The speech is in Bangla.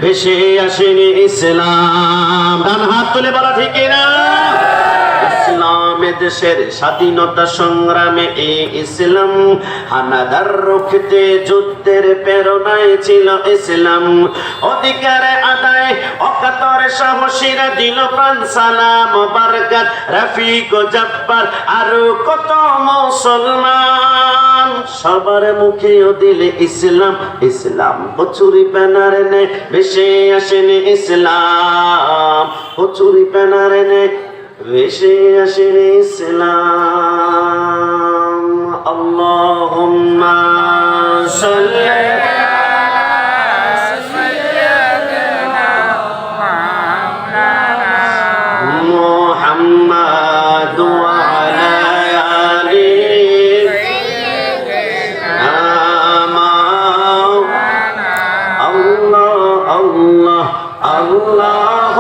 ভেসে আসেনি ইসলাম। ডান হাত তুলে বলা ঠিক না? ইসলামে দেশের স্বাধীনতা সংগ্রামে এই ইসলাম হানাদার রুখতে যুদ্ধের প্রেরণায় ছিল ইসলাম। অধিকারে আদায় অকাতরে সাহসীরা দিল প্রাণ সালাম বারকাত রফিক ও জব্বার আরো কত মুসলমান সবার মুখেও দিলে ইসলাম। ইসলাম কচুরি প্যানার নে ভেসে আসেনি ইসলাম। কচুরি প্যানার নে ভেসে আসেনি ইসলাম। আল্লাহুম্মা সাল্লি মুহাম্মাদ ওয়া আলা আল্লাহ আল্লাহ